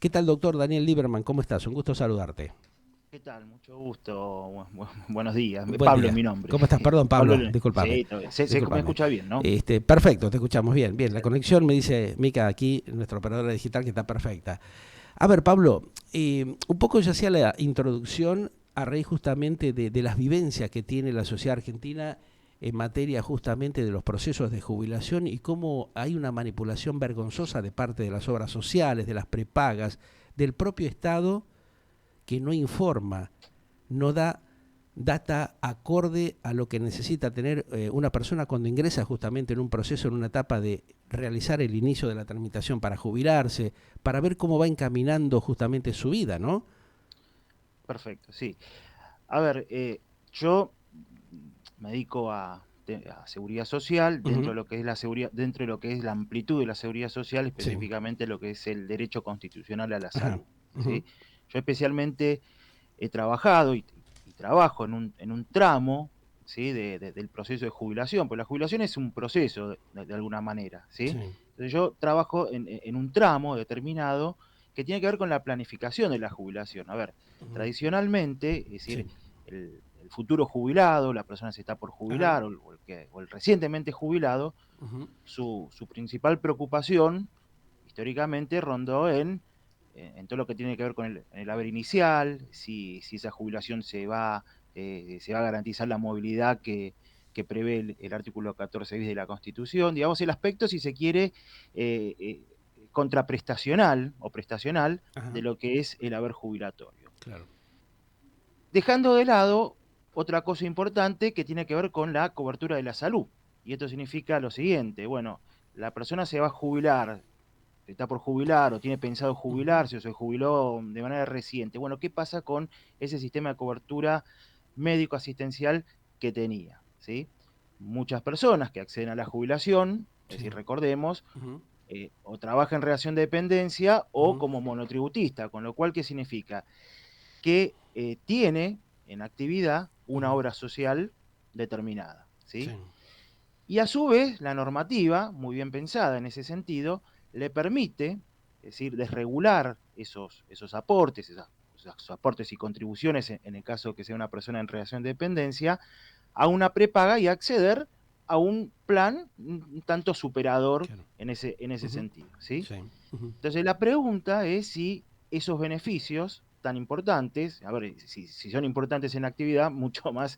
¿Qué tal, doctor Daniel Lieberman? ¿Cómo estás? Un gusto saludarte. ¿Qué tal? Mucho gusto. Buenos días. Buen Pablo es día. mi nombre. ¿Cómo estás? Perdón, Pablo, Pablo, discúlpame. sí, me Discúlpame. escucha bien, ¿no? Perfecto, te escuchamos bien. Bien, la Excelente. conexión me dice Mica aquí, nuestra operadora digital, que está perfecta. A ver, Pablo, un poco ya hacía la introducción a raíz justamente de las vivencias que tiene la sociedad argentina en materia justamente de los procesos de jubilación y cómo hay una manipulación vergonzosa de parte de las obras sociales, de las prepagas, del propio Estado que no informa, no da data acorde a lo que necesita tener una persona cuando ingresa justamente en un proceso, en una etapa de realizar el inicio de la tramitación para jubilarse, para ver cómo va encaminando justamente su vida, ¿no? Perfecto, sí. A ver, yo me dedico a seguridad social dentro Ujú. de lo que es la seguridad, dentro de lo que es la amplitud de la seguridad social, Sí. específicamente lo que es el derecho constitucional a la Ajá. salud, Ujú. ¿sí? Yo especialmente he trabajado y trabajo en un tramo, ¿sí? Del proceso de jubilación, porque la jubilación es un proceso de alguna manera, ¿sí? Sí. Entonces yo trabajo en un tramo determinado que tiene que ver con la planificación de la jubilación. A ver, Ujú. tradicionalmente, es decir, Sí. el futuro jubilado, la persona que se está por Ajá. jubilar o el recientemente jubilado, Ujú. su principal preocupación históricamente rondó en todo lo que tiene que ver con el haber inicial, si esa jubilación se va a garantizar la movilidad que prevé el artículo 14 bis de la Constitución, digamos, el aspecto, si se quiere, eh, eh, contraprestacional o prestacional de Ajá. lo que es el haber jubilatorio. Claro. Dejando de lado otra cosa importante que tiene que ver con la cobertura de la salud. Y esto significa lo siguiente, bueno, la persona se va a jubilar, está por jubilar o tiene pensado Ujú. jubilarse o se jubiló de manera reciente. Bueno, ¿qué pasa con ese sistema de cobertura médico-asistencial que tenía? ¿Sí? Muchas personas que acceden a la jubilación, es Sí. decir, recordemos, Ujú. o trabaja en relación de dependencia o Ujú. como monotributista, con lo cual, ¿qué significa? Que tiene en actividad una Ujú. obra social determinada, Sí. ¿sí? Y a su vez, la normativa, muy bien pensada en ese sentido, le permite, es decir, desregular esos aportes, esos aportes y contribuciones, en el caso que sea una persona en relación de dependencia, a una prepaga y acceder a un plan un tanto superador Claro. en ese Ujú. sentido, ¿sí? Sí. Ujú. Entonces la pregunta es si esos beneficios tan importantes, a ver, si son importantes en la actividad, mucho más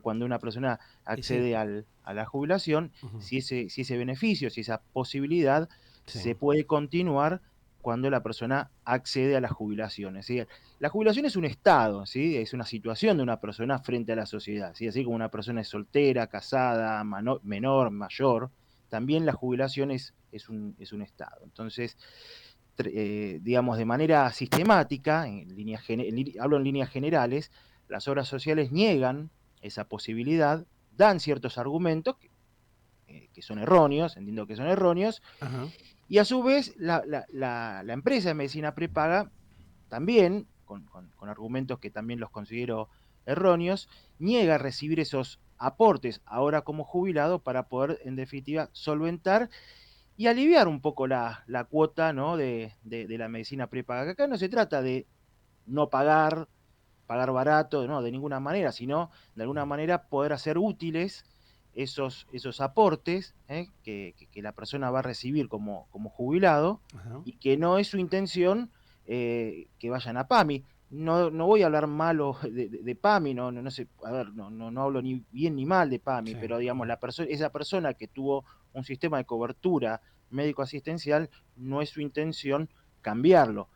cuando una persona Y sí. accede a la jubilación, Ujú. si ese beneficio, si esa posibilidad Sí. se puede continuar cuando la persona accede a la jubilación. Es decir, la jubilación es un estado, ¿sí? Es una situación de una persona frente a la sociedad, ¿sí? Así como una persona es soltera, casada, menor, mayor, también la jubilación es un estado. Entonces, digamos, de manera sistemática, hablo en líneas generales, las obras sociales niegan esa posibilidad, dan ciertos argumentos que son erróneos, entiendo que son erróneos, Ajá. y a su vez la empresa de medicina prepaga también, con argumentos que también los considero erróneos, niega recibir esos aportes ahora como jubilado para poder, en definitiva, solventar y aliviar un poco la cuota, ¿no? de la medicina prepaga. Que acá no se trata de no pagar barato, no, de ninguna manera, sino de alguna manera poder hacer útiles esos aportes que la persona va a recibir como jubilado Ajá. y que no es su intención que vayan a PAMI. No voy a hablar malo de PAMI, no sé, a ver, no hablo ni bien ni mal de PAMI, Sí. pero digamos, Ujú. esa persona que tuvo un sistema de cobertura médico-asistencial, no es su intención cambiarlo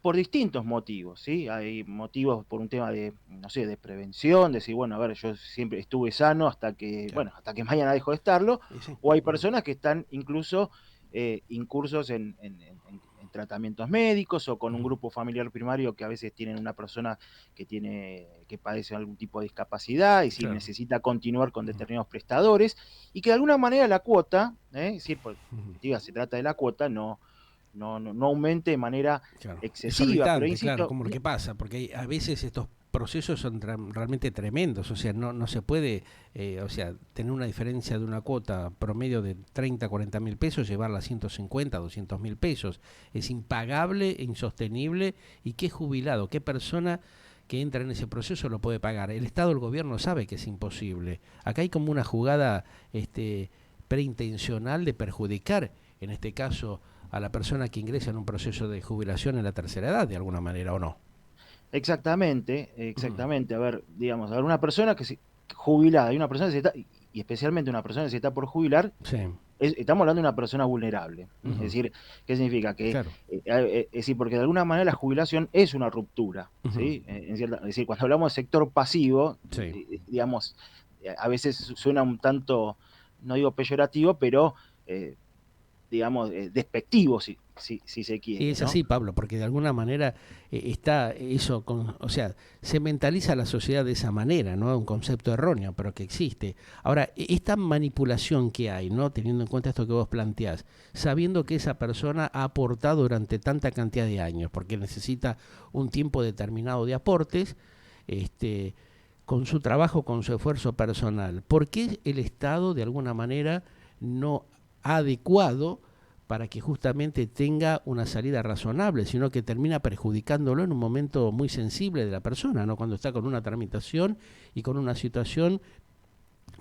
por distintos motivos, ¿sí? Hay motivos por un tema de, no sé, de prevención, de decir, bueno, a ver, yo siempre estuve sano hasta que, Claro. bueno, hasta que mañana dejo de estarlo, Y sí. o hay Ujú. personas que están incluso incursos en tratamientos médicos o con un Ujú. grupo familiar primario que a veces tienen una persona que padece algún tipo de discapacidad y si Claro. necesita continuar con Ujú. determinados prestadores y que de alguna manera la cuota, es decir, Ujú. diga, se trata de la cuota, no aumente de manera Claro, excesiva, pero exorbitante, claro, insisto, como lo que pasa, porque a veces estos procesos son realmente tremendos, o sea, no se puede, o sea, tener una diferencia de una cuota promedio de 30, 40 mil pesos, llevarla a 150, 200 mil pesos. Es impagable, insostenible, y qué jubilado, qué persona que entra en ese proceso lo puede pagar. El Estado, el gobierno sabe que es imposible. Acá hay como una jugada preintencional de perjudicar, en este caso, a la persona que ingresa en un proceso de jubilación en la tercera edad, de alguna manera, ¿o no? Exactamente, Ujú. exactamente. A ver, digamos, a ver, una persona que se jubilada y una persona que se está, y especialmente una persona que se está por jubilar, Sí. estamos hablando de una persona vulnerable. Es Ujú. decir, ¿qué significa? Que, Claro. es decir, porque de alguna manera la jubilación es una ruptura, Ujú. ¿sí? Es decir, cuando hablamos de sector pasivo, Sí. digamos, a veces suena un tanto, no digo peyorativo, pero eh, digamos, despectivo, si se Y quiere, es ¿no? así, Pablo, porque de alguna manera está eso, o sea, se mentaliza la sociedad de esa manera, ¿no? Un concepto erróneo, pero que existe. Ahora, esta manipulación que hay, ¿no? Teniendo en cuenta esto que vos planteás, sabiendo que esa persona ha aportado durante tanta cantidad de años, porque necesita un tiempo determinado de aportes, este, con su trabajo, con su esfuerzo personal. ¿Por qué el Estado, de alguna manera, no ha adecuado para que justamente tenga una salida razonable, sino que termina perjudicándolo en un momento muy sensible de la persona, ¿no? Cuando está con una tramitación y con una situación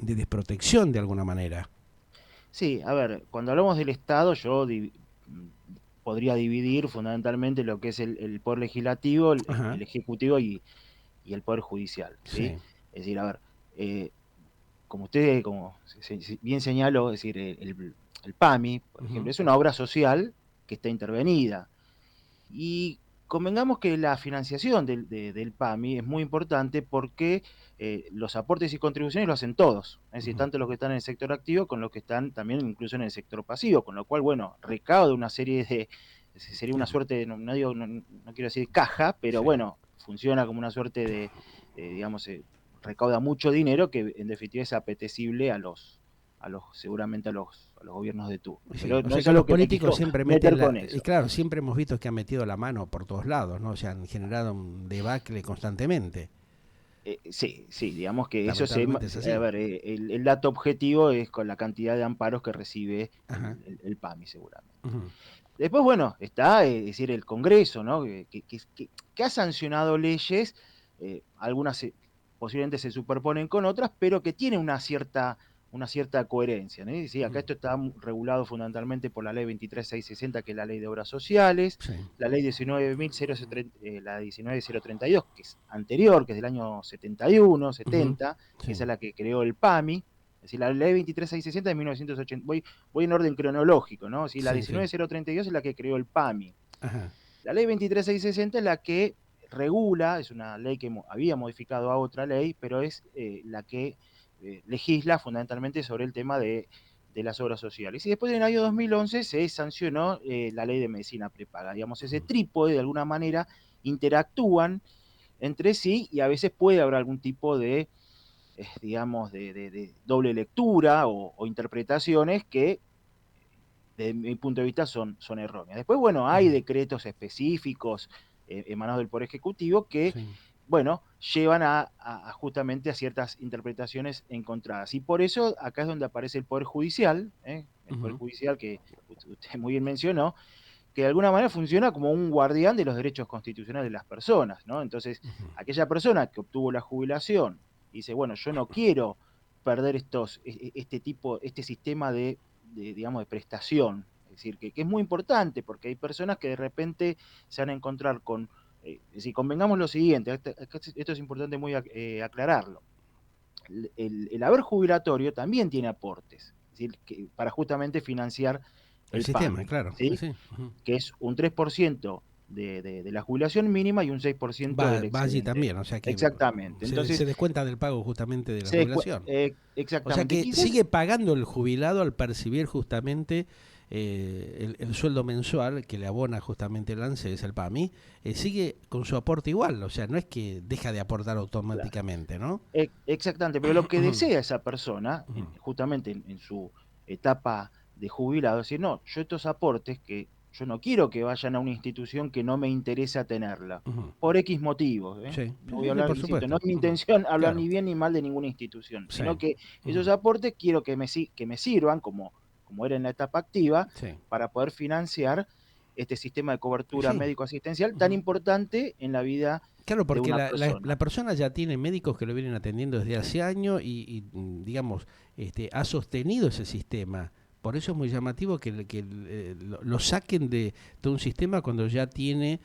de desprotección de alguna manera? Sí, a ver, cuando hablamos del Estado, mm, podría dividir fundamentalmente lo que es el poder legislativo, Ajá, el ejecutivo y el poder judicial, ¿sí? sí. Es decir, a ver, como usted, como bien señaló, es decir, el PAMI, por ejemplo, Ujú. es una obra social que está intervenida. Y convengamos que la financiación del PAMI es muy importante porque los aportes y contribuciones lo hacen todos, es decir, Ujú. tanto los que están en el sector activo como los que están también incluso en el sector pasivo, con lo cual, bueno, recauda una serie de, sería una Claro, suerte, no quiero decir caja, pero sí. bueno, funciona como una suerte de, digamos, recauda mucho dinero que en definitiva es apetecible seguramente a los gobiernos de turno. Sí, Pero o no sea es que los algo que me políticos quiero siempre meter meten con y eso. claro, siempre hemos visto que han metido la mano por todos lados, ¿no? O sea, han generado un debacle constantemente. Sí, sí, digamos que eso Lamentablemente es a así. ver, el dato objetivo es con la cantidad de amparos que recibe Ajá. el PAMI seguramente. Ujú. Después, bueno, está, es decir, el Congreso, ¿no? Que ha sancionado leyes, algunas posiblemente se superponen con otras, pero que tienen una cierta coherencia, ¿no? Sí, acá Ujú. esto está regulado fundamentalmente por la ley 23660, que es la ley de obras sociales, Sí. la ley 19.030, la 19.032, que es anterior, que es del año 71, Ujú. 70, que Sí. esa es la que creó el PAMI. Es decir, la ley 23660 de 1980, voy en orden cronológico, ¿no? Si la Sí, sí. 19032 es la que creó el PAMI. Ajá. La ley 23660 es la que regula, es una ley que había modificado a otra ley, pero es la que legisla fundamentalmente sobre el tema de las obras sociales. Y después en el año 2011 se sancionó la ley de medicina prepaga. Digamos, ese trípode de alguna manera interactúan entre sí y a veces puede haber algún tipo de digamos, de doble lectura o interpretaciones que, desde mi punto de vista, son erróneas. Después, bueno, hay Ujú. decretos específicos emanados del Poder Ejecutivo que, Sí. bueno, llevan justamente a ciertas interpretaciones encontradas. Y por eso acá es donde aparece el Poder Judicial, el Poder Ujú. Judicial que usted muy bien mencionó, que de alguna manera funciona como un guardián de los derechos constitucionales de las personas, ¿no? Entonces, Ujú. aquella persona que obtuvo la jubilación y dice, bueno, yo no quiero perder este sistema digamos, de prestación. Es decir, que es muy importante porque hay personas que de repente se van a encontrar con, es decir, convengamos lo siguiente, esto es importante muy aclararlo. El haber jubilatorio también tiene aportes, es decir, para justamente financiar El el sistema, PAMI, claro. Sí, ¿sí? sí. Ujú. Que es un 3% de la jubilación mínima y un 6% del Va allí excedente. también, o sea que Exactamente. se Entonces, descuenta del pago justamente de la jubilación. O sea exactamente. que Quizás, sigue pagando el jubilado al percibir justamente el sueldo mensual que le abona justamente el ANSES, el PAMI, sigue con su aporte igual, o sea, no es que deja de aportar claro, automáticamente, ¿no? exactamente, pero lo que Ujú. desea esa persona, Ujú. justamente en su etapa de jubilado, es decir, no, yo estos aportes que yo no quiero que vayan a una institución que no me interesa tenerla, Ujú. por X motivos, ¿eh? Sí, No sí, voy a sí, sí, hablar, por insisto, no supuesto. es mi Ujú. intención hablar Claro, ni bien ni mal de ninguna institución, sí. sino que esos Ujú. aportes quiero que me sirvan, como era en la etapa activa, Sí. para poder financiar este sistema de cobertura Sí. médico-asistencial tan Ujú. importante en la vida Claro, de porque una la persona. persona ya tiene médicos que lo vienen atendiendo desde hace años digamos, ha sostenido ese sistema. Por eso es muy llamativo lo saquen de un sistema cuando ya tiene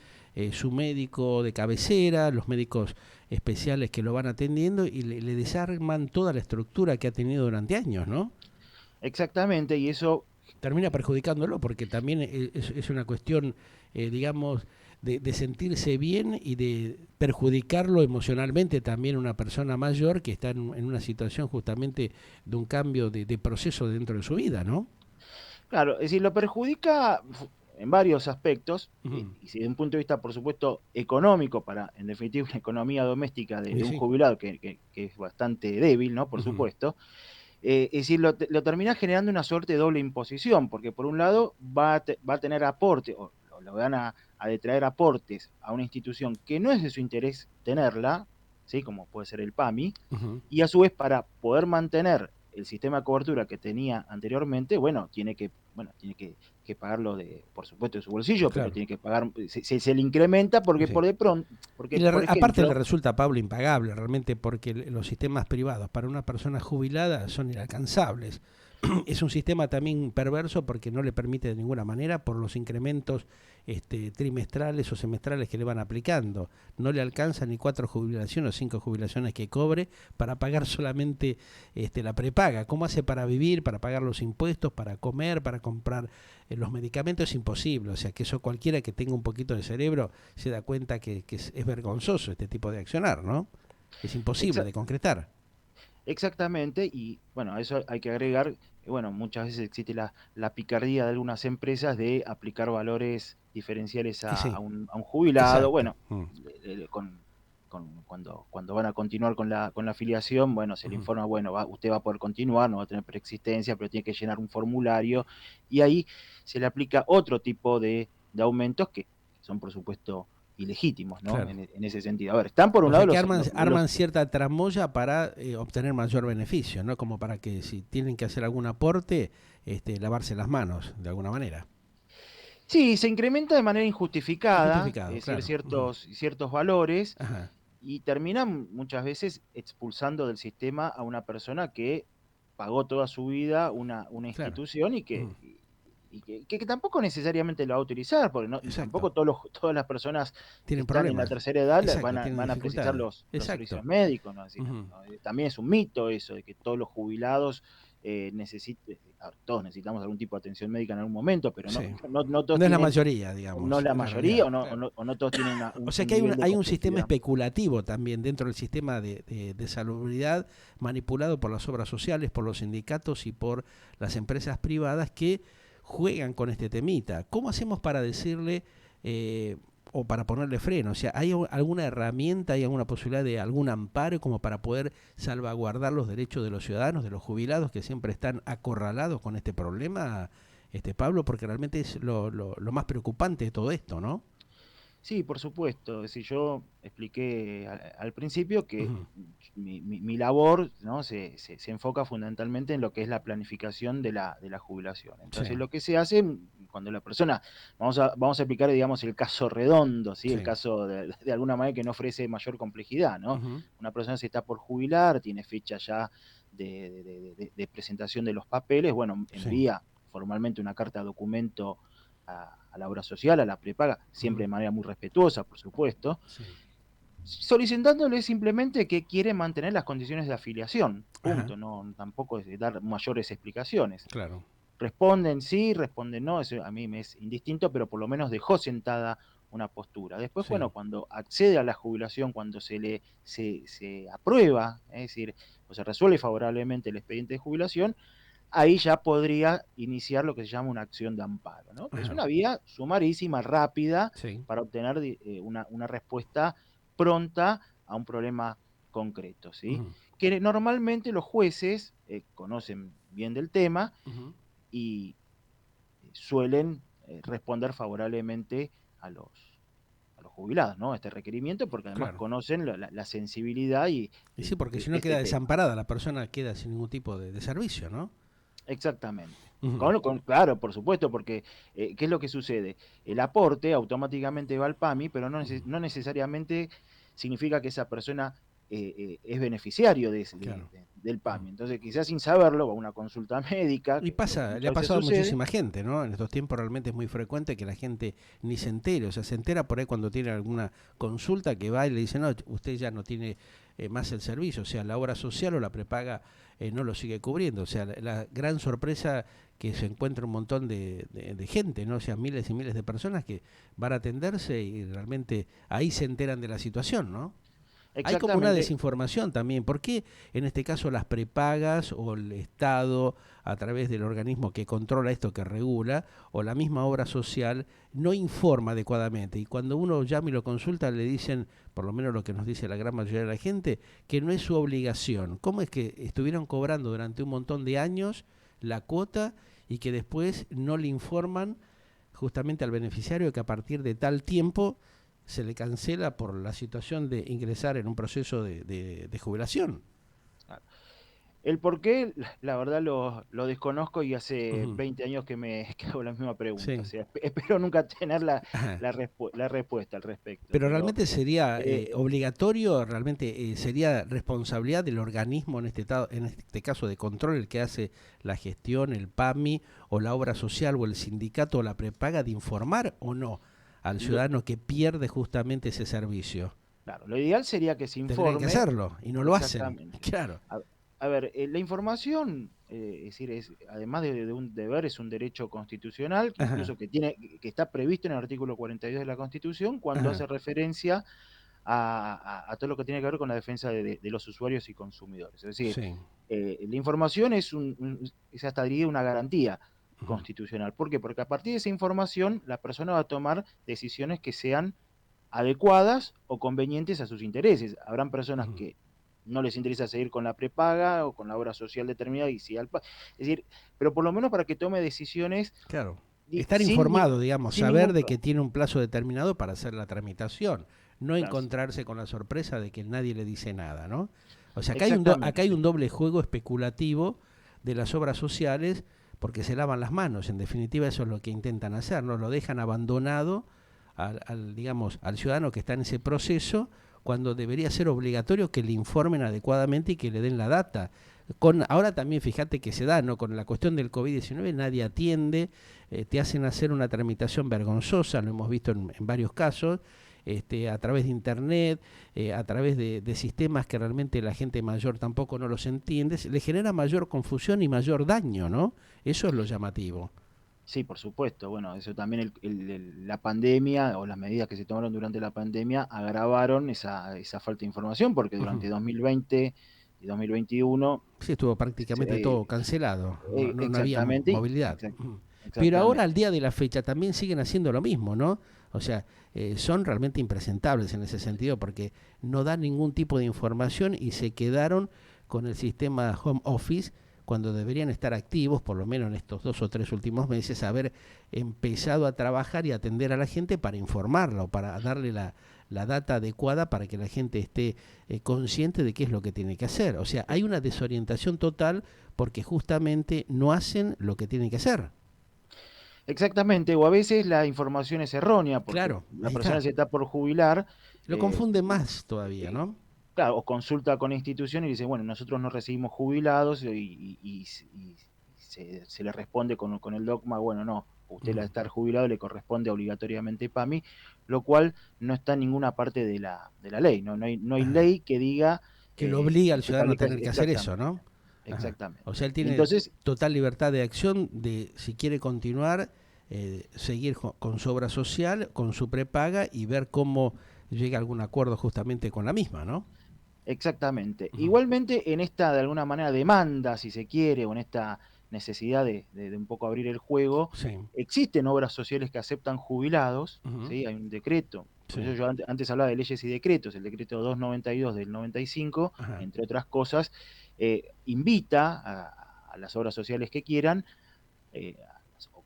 su médico de cabecera, los médicos especiales que lo van atendiendo y le desarman toda la estructura que ha tenido durante años, ¿no? Exactamente, y eso, Termina perjudicándolo porque también es una cuestión, digamos, de sentirse bien y de perjudicarlo emocionalmente también una persona mayor que está en una situación justamente de un cambio de proceso dentro de su vida, ¿no? claro, es decir, lo perjudica en varios aspectos, Ujú. y si desde un punto de vista, por supuesto, económico, para, en definitiva, una economía doméstica de Y un sí. jubilado que es bastante débil, ¿no? Por Ujú. supuesto, es decir, lo termina generando una suerte de doble imposición, porque por un lado va a tener aporte, o le van a detraer aportes a una institución que no es de su interés tenerla, ¿sí? Como puede ser el PAMI, Ujú. y a su vez para poder mantener el sistema de cobertura que tenía anteriormente, bueno, tiene que pagarlo por supuesto, de su bolsillo, pero Claro. tiene que pagar, se le incrementa Y porque sí. porque, por Aparte le ejemplo, resulta, Pablo, impagable realmente porque los sistemas privados para una persona jubilada son inalcanzables. Es un sistema también perverso porque no le permite de ninguna manera por los incrementos trimestrales o semestrales que le van aplicando. No le alcanza ni 4 jubilaciones o 5 jubilaciones que cobre para pagar solamente la prepaga. ¿Cómo hace para vivir, para pagar los impuestos, para comer, para comprar los medicamentos? Es imposible. O sea que eso cualquiera que tenga un poquito de cerebro se da cuenta que es vergonzoso este tipo de accionar, ¿no? Es imposible exa- de concretar. exactamente, y bueno, a eso hay que agregar que, bueno, muchas veces existe la picardía de algunas empresas de aplicar valores diferenciales Y sí, a un jubilado. exacto. Bueno, cuando van a continuar con la afiliación, bueno, se le Ujú. informa, bueno, usted va a poder continuar, no va a tener preexistencia, pero tiene que llenar un formulario, y ahí se le aplica otro tipo de aumentos que son, por supuesto, ilegítimos, ¿no? Claro. En ese sentido. A ver, están por un O lado sea que arman cierta tramoya para obtener mayor beneficio, ¿no? Como para que si tienen que hacer algún aporte, lavarse las manos de alguna manera. Sí, se incrementa de manera injustificada, Injustificado, es decir, claro. Ujú. ciertos valores, Ajá, y terminan muchas veces expulsando del sistema a una persona que pagó toda su vida una claro. institución Ujú. que tampoco necesariamente lo va a utilizar, porque Exacto. tampoco todas las personas que Tienen están en la problemas. tercera edad Exacto, tienen van a precisar dificultades. los Exacto. servicios médicos, ¿no? Es decir, Ujú. ¿no? También es un mito eso de que todos los jubilados todos necesitamos algún tipo de atención médica en algún momento, pero Sí. no todos No es la tienen, mayoría, no digamos, la es la mayoría, realidad. Claro. o no todos tienen O sea un que nivel de hay un sistema complejidad. especulativo también dentro del sistema de salubridad manipulado por las obras sociales, por los sindicatos y por las empresas privadas que juegan con este temita. ¿Cómo hacemos para decirle o para ponerle freno? O sea, ¿hay alguna herramienta, hay alguna posibilidad de algún amparo como para poder salvaguardar los derechos de los ciudadanos, de los jubilados que siempre están acorralados con este problema, Pablo? Porque realmente es lo más preocupante de todo esto, ¿no? Sí, por supuesto. Es decir, yo expliqué al principio que Ujú. mi labor, ¿no? Se enfoca fundamentalmente en lo que es la planificación de la jubilación. Sí, Entonces, lo que se hace cuando la persona, vamos a explicar, digamos, el caso redondo, ¿sí? El sí. caso de alguna manera que no ofrece mayor complejidad, ¿no? Ujú. Una persona se está por jubilar, tiene fecha ya de presentación de los papeles, bueno, Sí. envía formalmente una carta documento a la obra social, a la prepaga, siempre Ujú. de manera muy respetuosa, por supuesto, Sí. solicitándole simplemente que quiere mantener las condiciones de afiliación. Ajá, Punto, no, tampoco es de dar mayores explicaciones. claro. Responden sí, responden no, eso a mí me es indistinto, pero por lo menos dejó sentada una postura. Después, Sí. bueno, cuando accede a la jubilación, cuando se aprueba, es decir, o se resuelve favorablemente el expediente de jubilación, ahí ya podría iniciar lo que se llama una acción de amparo, ¿no? Que es Ajá. una vía sumarísima, rápida, Sí. para obtener una respuesta pronta a un problema concreto, ¿sí? Ujú. Que normalmente los jueces conocen bien del tema Ujú. y suelen responder favorablemente a a los jubilados, ¿no? Este requerimiento, porque además Claro. conocen la sensibilidad Y sí, porque si no de queda este tema. desamparada, la persona queda sin ningún tipo de servicio, ¿no? Exactamente. Ujú. Claro, por supuesto, porque ¿qué es lo que sucede? El aporte automáticamente va al PAMI, pero Ujú. no necesariamente significa que esa persona es beneficiario Claro. del Ujú. PAMI. Entonces, quizás sin saberlo, va a una consulta médica, Y que es lo que pasa, le ha muchas veces pasado a sucede. muchísima gente, ¿no? En estos tiempos realmente es muy frecuente que la gente ni se entere, o sea, se entera por ahí cuando tiene alguna consulta que va y le dice, no, usted ya no tiene más el servicio, o sea, la obra social o la prepaga no lo sigue cubriendo, o sea, la gran sorpresa que se encuentra un montón de gente, ¿no? O sea, miles y miles de personas que van a atenderse y realmente ahí se enteran de la situación, ¿no? Hay como una Exactamente. desinformación también. ¿Por qué en este caso las prepagas o el Estado, a través del organismo que controla esto, que regula, o la misma obra social, no informa adecuadamente? Y cuando uno llama y lo consulta, le dicen, por lo menos lo que nos dice la gran mayoría de la gente, que no es su obligación. ¿Cómo es que estuvieron cobrando durante un montón de años la cuota y que después no le informan justamente al beneficiario que a partir de tal tiempo se le cancela por la situación de ingresar en un proceso de jubilación? El por qué, la verdad lo desconozco y hace Ujú. 20 años que hago la misma pregunta. O Sí. sea, espero nunca tener Ajá. la respuesta al respecto. Pero Pero realmente sería eh, obligatorio, realmente sería responsabilidad del organismo, en este caso de control, el que hace la gestión, el PAMI o la obra social o el sindicato o la prepaga, de informar o no al lo, ciudadano que pierde justamente ese servicio. claro, lo ideal sería que se Tendrían que informe hacerlo y no lo hacen. exactamente. Claro. A, a ver, la información, es decir, además de un deber, es un derecho constitucional, que Ajá. incluso que está previsto en el artículo 42 de la Constitución, cuando hace Ajá. referencia a todo lo que tiene que ver con la defensa de los usuarios y consumidores. Es decir, Sí. la información es hasta diría una garantía Ujú. constitucional. ¿Por qué? Porque a partir de esa información la persona va a tomar decisiones que sean adecuadas o convenientes a sus intereses. Habrán personas Ujú. que no les interesa seguir con la prepaga o con la obra social determinada y si es decir, pero por lo menos para que tome decisiones Claro. di- Estar sin, ni- informado, digamos, sin saber ningún de que problema. tiene un plazo determinado para hacer la tramitación, no Claro, encontrarse con la sorpresa de que nadie le dice nada, ¿no? O sea, acá hay exactamente. un doble juego especulativo de las obras sociales porque se lavan las manos, en definitiva eso es lo que intentan hacer, ¿no? Lo dejan abandonado digamos, al ciudadano que está en ese proceso cuando debería ser obligatorio que le informen adecuadamente y que le den la data. Ahora también fíjate que se da, ¿no? Con la cuestión del COVID-19 nadie atiende, te hacen hacer una tramitación vergonzosa, lo hemos visto en varios casos, a través de internet, a través de sistemas que realmente la gente mayor tampoco no los entiende, le genera mayor confusión y mayor daño, ¿no? Eso es lo llamativo. Sí, por supuesto. Bueno, eso también la pandemia o las medidas que se tomaron durante la pandemia agravaron esa falta de información porque Ujú. durante 2020 y 2021 Sí, estuvo prácticamente todo cancelado, no había exactamente, movilidad. Ujú. Pero ahora, al exactamente. día de la fecha, también siguen haciendo lo mismo, ¿no? O sea, son realmente impresentables en ese sentido porque no dan ningún tipo de información y se quedaron con el sistema home office cuando deberían estar activos, por lo menos en estos 2 o 3 últimos meses, haber empezado a trabajar y atender a la gente para informarla o para darle la data adecuada para que la gente esté consciente de qué es lo que tiene que hacer. O sea, hay una desorientación total porque justamente no hacen lo que tienen que hacer. Exactamente, o a veces la información es errónea porque Claro, la ahí persona está. se está por jubilar, Lo eh, confunde más todavía, eh, ¿no? claro, o consulta con la institución y dice, bueno, nosotros no recibimos jubilados se le responde con el dogma, bueno, no, usted al Ujú. estar jubilado le corresponde obligatoriamente PAMI, lo cual no está en ninguna parte de la ley, no hay Ajá. ley que diga Que lo obliga que al usted ciudadano a califica tener que hacer eso, exactamente, ¿no? Ajá. O exactamente. sea, él tiene Entonces, total libertad de acción de si quiere continuar, seguir con su obra social, con su prepaga y ver cómo llega a algún acuerdo justamente con la misma, ¿no? exactamente. Ujú. Igualmente, en esta, de alguna manera, demanda, si se quiere, o en esta necesidad de un poco abrir el juego, Sí. existen obras sociales que aceptan jubilados, Ujú. ¿sí? Hay un decreto, por Sí. eso yo antes hablaba de leyes y decretos, el decreto 292 del 95, Ajá. entre otras cosas, invita a las obras sociales que quieran,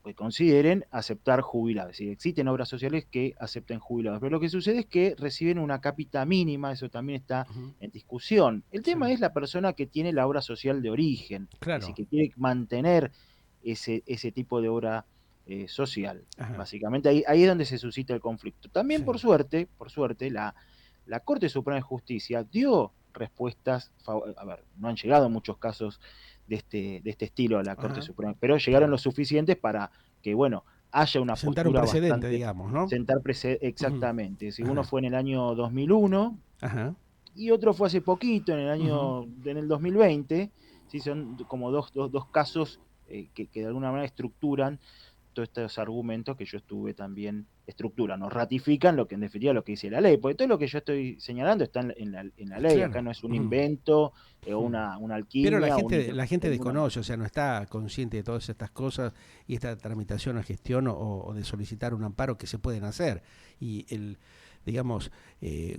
que consideren aceptar jubilados. Es decir, existen obras sociales que acepten jubilados, pero lo que sucede es que reciben una cápita mínima, eso también está Ujú. en discusión. El Sí, tema es la persona que tiene la obra social de origen, es decir, claro. que quiere mantener ese tipo de obra social. Ajá. Básicamente ahí es donde se suscita el conflicto. También Sí. por suerte, la Corte Suprema de Justicia dio respuestas, a ver, no han llegado muchos casos de este estilo a la Corte Ajá. Suprema, pero llegaron Claro. lo suficientes para que, bueno, haya una Sentar un postura precedente, bastante, digamos, ¿no? sentar Ujú. exactamente. Si uno Ajá. fue en el año 2001 Ajá. y otro fue hace poquito, Ujú. en el 2020, ¿sí? Son como dos casos que de alguna manera estructuran todos estos argumentos que yo estuve también estructuran, nos ratifican lo que en definitiva lo que dice la ley, porque todo lo que yo estoy señalando está en la ley, acá Claro. no es un Ujú. invento o Ujú. una Pero alquimia o la gente o ninguna. desconoce, o sea, no está consciente de todas estas cosas y esta tramitación o gestión o de solicitar un amparo que se pueden hacer. Y el, digamos,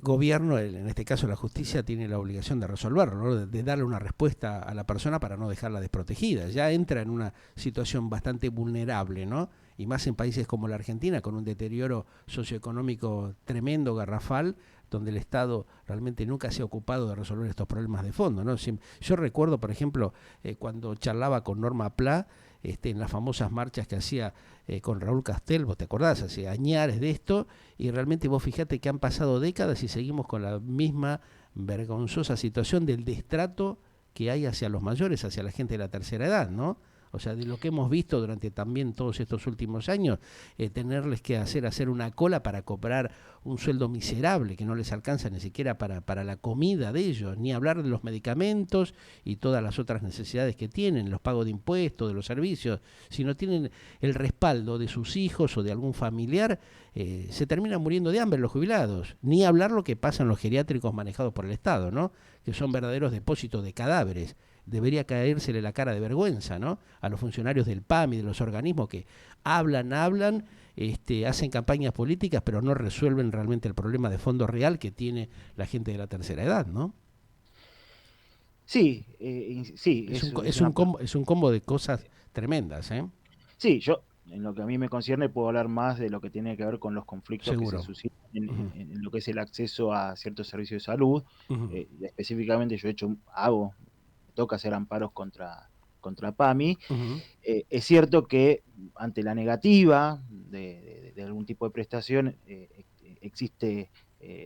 gobierno, en este caso la justicia, tiene la obligación de resolverlo, ¿no? De darle una respuesta a la persona para no dejarla desprotegida. Ya entra en una situación bastante vulnerable, ¿no? Y más en países como la Argentina, con un deterioro socioeconómico tremendo, garrafal, donde el Estado realmente nunca se ha ocupado de resolver estos problemas de fondo, ¿no? Yo recuerdo, por ejemplo, cuando charlaba con Norma Pla, en las famosas marchas que hacía con Raúl Castel, vos te acordás, hace añares de esto, y realmente vos fijate que han pasado décadas y seguimos con la misma vergonzosa situación del destrato que hay hacia los mayores, hacia la gente de la tercera edad, ¿no? O sea, de lo que hemos visto durante también todos estos últimos años, tenerles que hacer una cola para cobrar un sueldo miserable que no les alcanza ni siquiera para la comida de ellos, ni hablar de los medicamentos y todas las otras necesidades que tienen, los pagos de impuestos, de los servicios. Si no tienen el respaldo de sus hijos o de algún familiar, se terminan muriendo de hambre los jubilados. Ni hablar lo que pasa en los geriátricos manejados por el Estado, ¿no? Que son verdaderos depósitos de cadáveres. Debería caérsele la cara de vergüenza, ¿no? A los funcionarios del PAM y de los organismos que hablan, hacen campañas políticas, pero no resuelven realmente el problema de fondo real que tiene la gente de la tercera edad, ¿no? Sí, sí, Es un combo de cosas tremendas, ¿eh? sí, yo en lo que a mí me concierne puedo hablar más de lo que tiene que ver con los conflictos que se Seguro. suscitan en, Uh -huh. en lo que es el acceso a ciertos servicios de salud. Uh -huh. Específicamente yo me toca hacer amparos contra PAMI. Uh -huh. Es cierto que ante la negativa de algún tipo de prestación existe,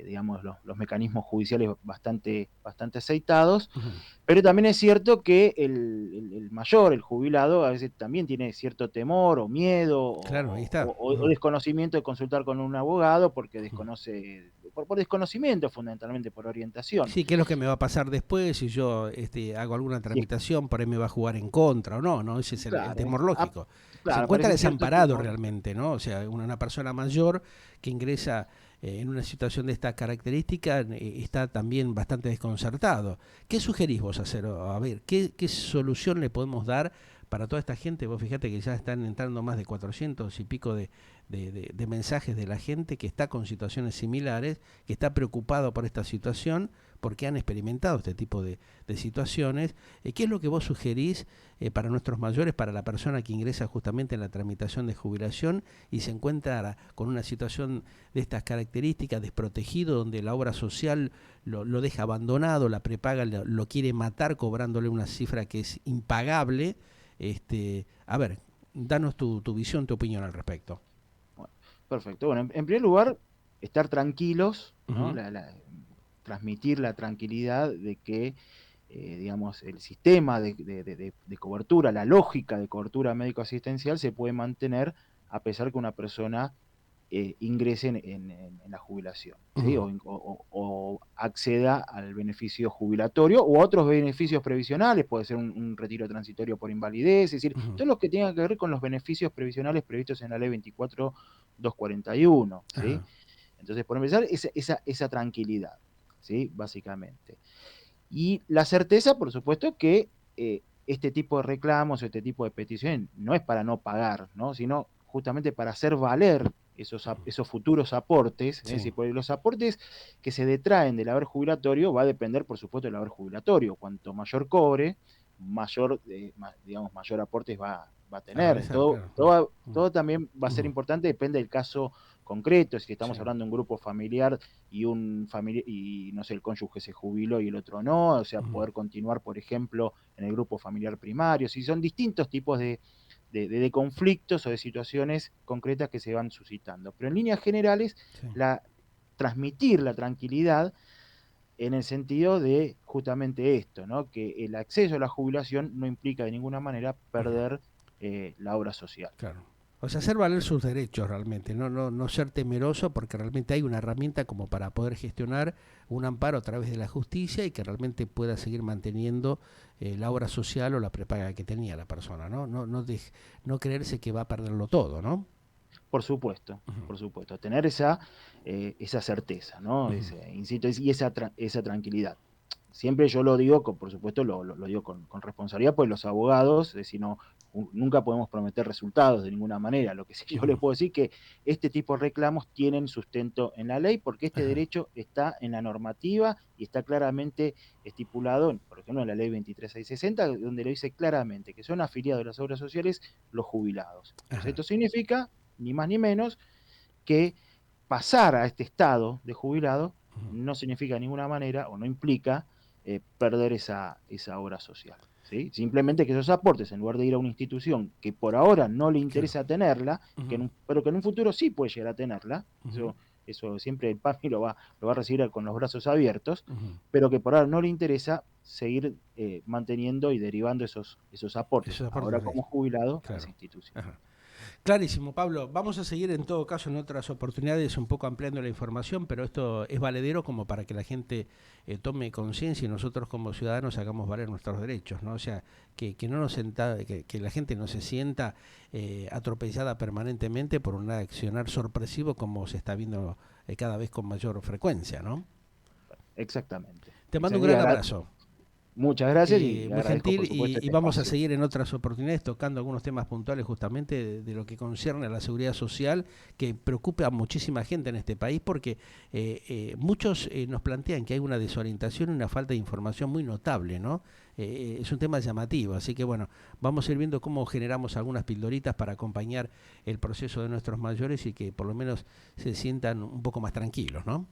digamos, los mecanismos judiciales bastante aceitados, Uh -huh. pero también es cierto que el mayor, el jubilado, a veces también tiene cierto temor o miedo Claro, ahí está. Uh o -huh. desconocimiento de consultar con un abogado porque Uh -huh. desconoce, por desconocimiento fundamentalmente, por orientación. Sí, ¿qué es lo que me va a pasar después si yo hago alguna Sí, tramitación? Por ahí me va a jugar en contra o no, ¿no? Ese es el claro, temor lógico. Se claro, encuentra aparece cierto desamparado temor. realmente, ¿no? O sea, una persona mayor que ingresa en una situación de esta característica está también bastante desconcertado. ¿Qué sugerís vos hacer? A ver, ¿qué solución le podemos dar para toda esta gente? Vos fíjate que ya están entrando más de 400 y pico de mensajes de la gente que está con situaciones similares, que está preocupado por esta situación, porque han experimentado este tipo de situaciones. ¿Qué es lo que vos sugerís para nuestros mayores, para la persona que ingresa justamente en la tramitación de jubilación y se encuentra con una situación de estas características, desprotegido, donde la obra social lo deja abandonado, la prepaga lo quiere matar cobrándole una cifra que es impagable? A ver, danos tu visión, tu opinión al respecto. Bueno, perfecto. Bueno, en primer lugar, estar tranquilos, Uh ¿no? -huh. Transmitir la tranquilidad de que, digamos, el sistema de cobertura, la lógica de cobertura médico-asistencial se puede mantener a pesar que una persona ingrese en la jubilación, Uh ¿sí? -huh. O acceda al beneficio jubilatorio o a otros beneficios previsionales, puede ser un retiro transitorio por invalidez, es decir, Uh -huh. todo lo que tenga que ver con los beneficios previsionales previstos en la ley 24.241, ¿sí? Ajá. Entonces, por empezar, esa tranquilidad, ¿sí? Básicamente. Y la certeza, por supuesto, que este tipo de reclamos o este tipo de peticiones no es para no pagar, ¿no? Sino justamente para hacer valer esos futuros aportes, es Sí. decir, porque los aportes que se detraen del haber jubilatorio va a depender, por supuesto, del haber jubilatorio. Cuanto mayor cobre, digamos, mayor aportes va a A tener. veces, Todo, claro. todo, Mm, todo también va a ser mm, importante, depende del caso concreto, si sí. estamos hablando de un grupo familiar y y no sé, el cónyuge se jubiló y el otro no, o sea, Mm, poder continuar, por ejemplo, en el grupo familiar primario, si son distintos tipos de conflictos o de situaciones concretas que se van suscitando. Pero en líneas generales, sí. transmitir la tranquilidad en el sentido de justamente esto, ¿no? Que el acceso a la jubilación no implica de ninguna manera Ujú. perder la obra social. Claro. O sea, hacer valer sus derechos realmente, no ser temeroso porque realmente hay una herramienta como para poder gestionar un amparo a través de la justicia y que realmente pueda seguir manteniendo la obra social o la prepaga que tenía la persona, ¿no? No creerse que va a perderlo todo, ¿no? Ujú, Por supuesto, tener esa certeza, ¿no? ujú, Insisto, y esa tranquilidad. Siempre yo lo digo, por supuesto, lo digo con responsabilidad, pues los abogados, es decir, nunca podemos prometer resultados de ninguna manera. Lo que sí yo ujú. le puedo decir que este tipo de reclamos tienen sustento en la ley porque este Ajá, derecho está en la normativa y está claramente estipulado, por ejemplo, en la ley 23660, donde lo dice claramente que son afiliados a las obras sociales los jubilados. Entonces, ajá. esto significa, ni más ni menos, que pasar a este estado de jubilado Ujú. no significa de ninguna manera o no implica perder esa obra social. ¿Sí? Simplemente que esos aportes, en lugar de ir a una institución que por ahora no le Claro. interesa tenerla, Ujú, pero que en un futuro sí puede llegar a tenerla, ujú, eso siempre el PAMI lo va a recibir con los brazos abiertos, ujú. pero que por ahora no le interesa seguir manteniendo y derivando esos aportes, Esos aportes, ahora sí. como jubilado, a esa Claro. institución. Ajá. Clarísimo, Pablo. Vamos a seguir en todo caso en otras oportunidades un poco ampliando la información, pero esto es valedero como para que la gente tome conciencia y nosotros como ciudadanos hagamos valer nuestros derechos, ¿no? O sea, que no nos que la gente no se sienta atropellada permanentemente por un accionar sorpresivo como se está viendo cada vez con mayor frecuencia, ¿no? Exactamente. Te mando un Excelente. gran abrazo. Muchas gracias y Muy agradezco, gentil por supuesto, y este vamos a espacio. seguir en otras oportunidades tocando algunos temas puntuales justamente de lo que concierne a la seguridad social que preocupa a muchísima gente en este país porque muchos nos plantean que hay una desorientación y una falta de información muy notable, ¿no? Es un tema llamativo, así que bueno, vamos a ir viendo cómo generamos algunas pildoritas para acompañar el proceso de nuestros mayores y que por lo menos se sientan un poco más tranquilos, ¿no?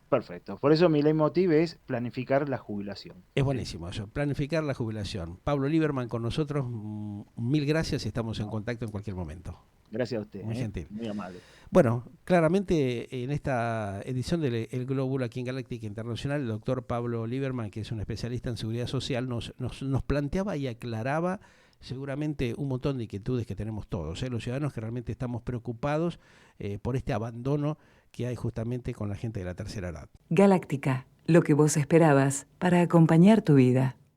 Perfecto. Por eso mi leitmotiv es planificar la jubilación. Es ¿Sí? buenísimo eso, planificar la jubilación. Pablo Lieberman con nosotros, mil gracias y estamos en No, contacto en cualquier momento. gracias a usted, Muy ¿eh? gentil. Muy amable. Bueno, claramente en esta edición del El Glóbulo aquí en Galáctica Internacional, el doctor Pablo Lieberman, que es un especialista en seguridad social, nos planteaba y aclaraba seguramente un montón de inquietudes que tenemos todos, los ciudadanos que realmente estamos preocupados por este abandono que hay justamente con la gente de la tercera edad. Galáctica, lo que vos esperabas para acompañar tu vida.